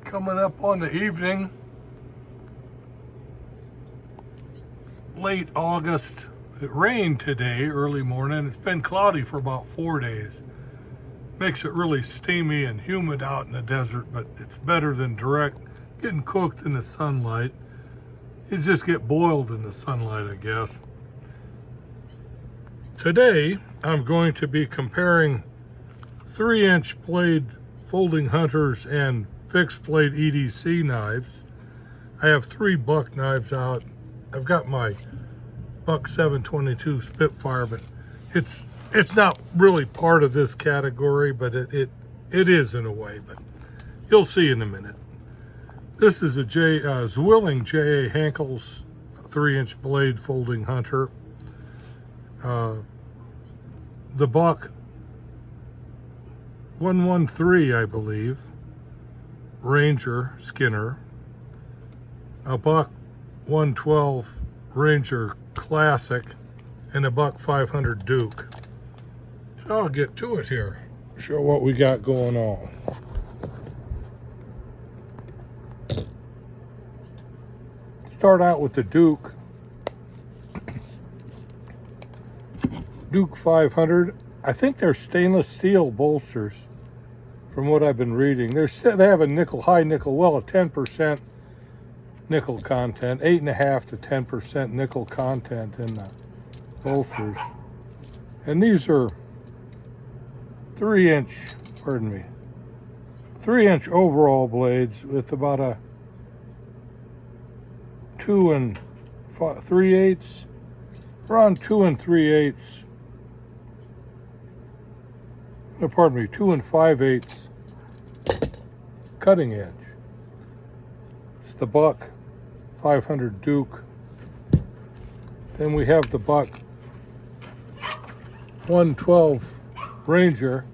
Coming up on the evening, late August. It rained today, early morning. It's been cloudy for about 4 days. Makes it really steamy and humid out in the desert, but it's better than direct getting cooked in the sunlight. You just get boiled in the sunlight, I guess. Today, I'm going to be comparing 3-inch blade folding hunters and fixed blade EDC knives. I have 3 buck knives out. I've got my buck 722 Spitfire, but it's not really part of this category, but it is in a way, but you'll see in a minute. This is a Zwilling J.A. Henkel's 3-inch blade folding hunter. The buck 113, I believe, Ranger Skinner, a buck 112 Ranger Classic, and a buck 500 Duke. So I'll get to it here, show what we got going on. Start out with the Duke. Duke 500. I think they're stainless steel bolsters from what I've been reading. They have a high nickel, well, a 10% nickel content, 8.5 to 10% nickel content in the bolsters. And these are 3-inch overall blades with about a 2 3/8, around 2 3/8. Pardon me, 2 5/8 cutting edge. It's the buck 500 Duke. Then we have the buck 112 Ranger,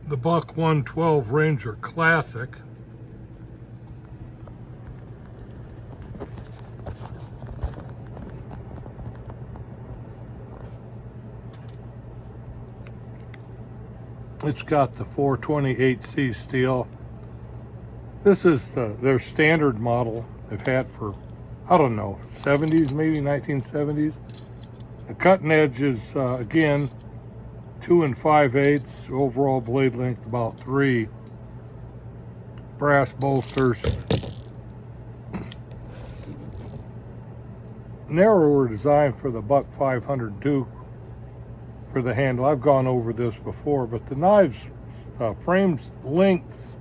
the buck 112 Ranger Classic, it's got the 428C steel. This is their standard model they've had for, I don't know, 70s, maybe 1970s. The cutting edge is, again, 2 5/8, overall blade length about 3. Brass bolsters. Narrower design for the buck 500 Duke for the handle. I've gone over this before, but the knives, frames lengths,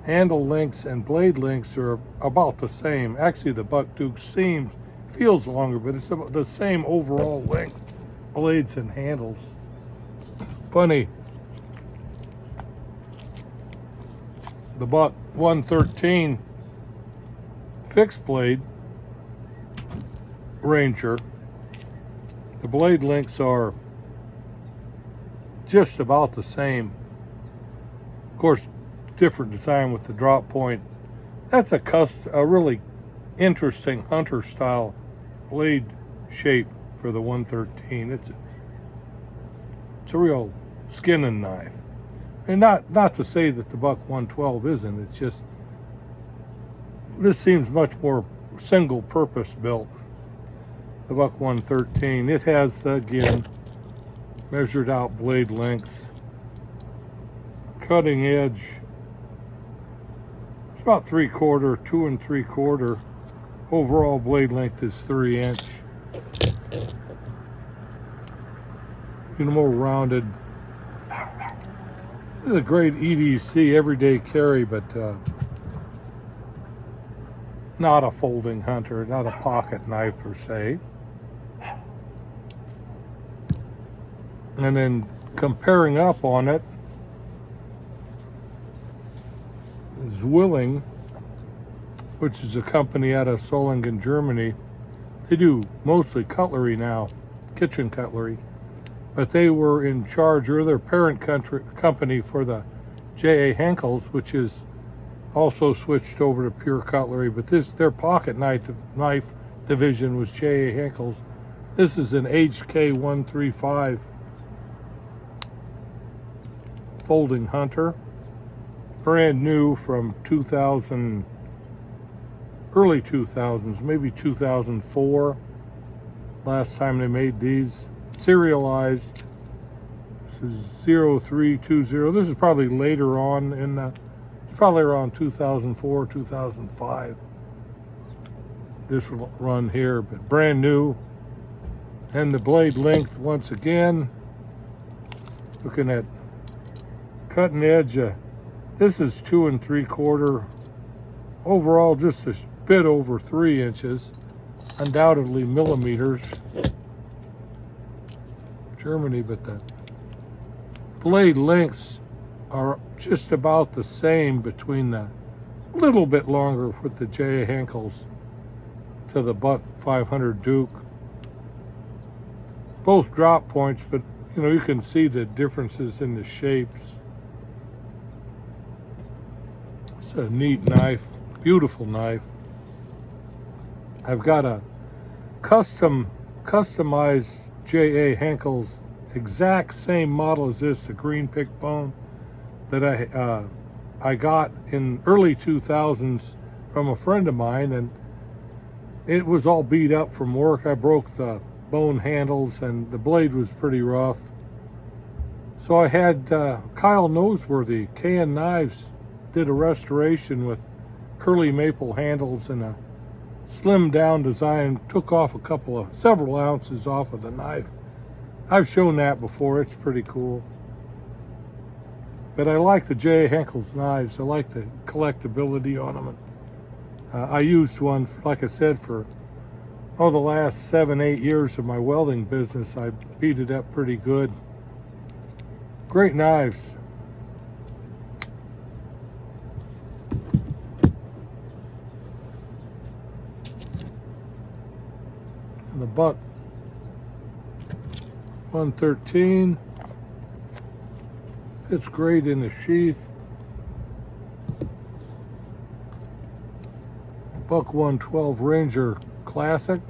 handle lengths, and blade lengths are about the same. Actually, the buck Duke feels longer, but it's about the same overall length, blades and handles. Funny, the buck 113 fixed blade Ranger, the blade lengths are just about the same. Of course, different design with the drop point. That's a really interesting hunter style blade shape for the 113. It's a real skinning knife. And not to say that the buck 112 isn't, it's just this seems much more single purpose built. The buck 113, it has the, again, measured out blade lengths, cutting edge, it's about 3/4, 2 3/4. Overall blade length is 3-inch. More rounded. This is a great EDC everyday carry, but not a folding hunter, not a pocket knife per se. And then comparing up on it, Zwilling, which is a company out of Solingen, Germany. They do mostly cutlery now, kitchen cutlery, but they were in charge, or their parent company for the J.A. Henkel's, which is also switched over to pure cutlery, but their pocket knife division was J.A. Henkel's. This is an HK 135 folding hunter. brand new from 2000, early 2000s, maybe 2004. Last time they made these. Serialized. This is 0320. This is probably later on in the, it's probably around 2004, 2005. This will run here, but brand new. And the blade length, once again, looking at cutting edge. This is 2 3/4. Overall, just a bit over 3 inches. Undoubtedly millimeters. Germany, but the blade lengths are just about the same between the little bit longer with the J. Henckels to the Buck 500 Duke. Both drop points, but you know, you can see the differences in the shapes. It's a neat knife, beautiful knife. I've got a customized J.A. Henckels, exact same model as this, the green pick bone, that I got in early 2000s from a friend of mine, and it was all beat up from work. I broke the bone handles and the blade was pretty rough. So I had Kyle Noseworthy, K&N Knives, did a restoration with curly maple handles and a slimmed down design, took off several ounces off of the knife. I've shown that before, it's pretty cool. But I like the J. Henckels knives, I like the collectability on them. I used one, like I said, for the last 7-8 years of my welding business. I beat it up pretty good. Great knives. And the Buck 113 fits great in the sheath. Buck 112 Ranger Classic.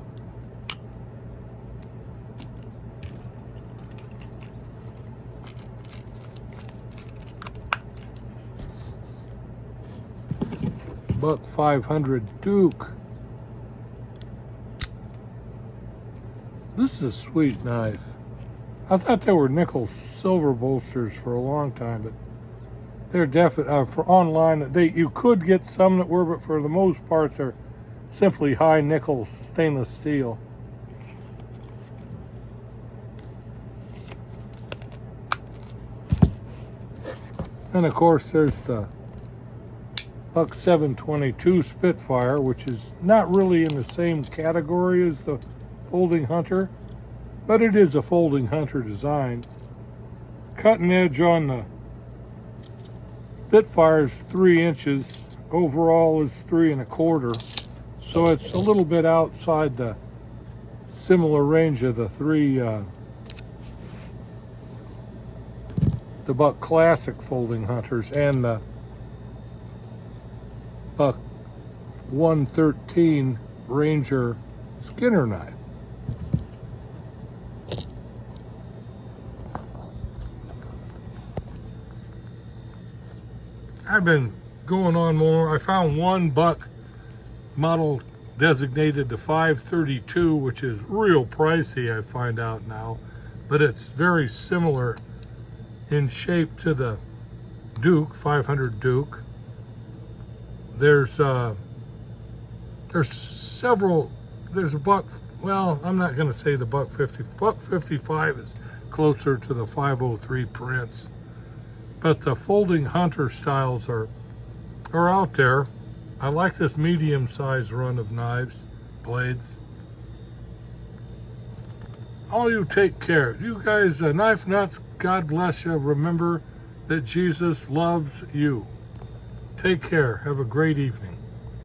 Buck 500 Duke. This is a sweet knife. I thought they were nickel silver bolsters for a long time, but they're definitely for online. You could get some that were, but for the most part, they're simply high nickel stainless steel. And of course, there's the Buck 722 Spitfire, which is not really in the same category as the Folding Hunter, but it is a Folding Hunter design. Cutting edge on the Spitfire is 3 inches. Overall is 3 1/4. So it's a little bit outside the similar range of the the Buck Classic Folding Hunters and the Buck 113 Ranger Skinner knife. I've been going on more. I found one Buck model designated the 532, which is real pricey, I find out now, but it's very similar in shape to the Duke 500 Duke. There's several. There's a Buck. Well, I'm not going to say the Buck 50. Buck 55 is closer to the 503 Prince, but the Folding Hunter styles are out there. I like this medium-sized run of knives, blades. All you take care. You guys, knife nuts, God bless you. Remember that Jesus loves you. Take care. Have a great evening.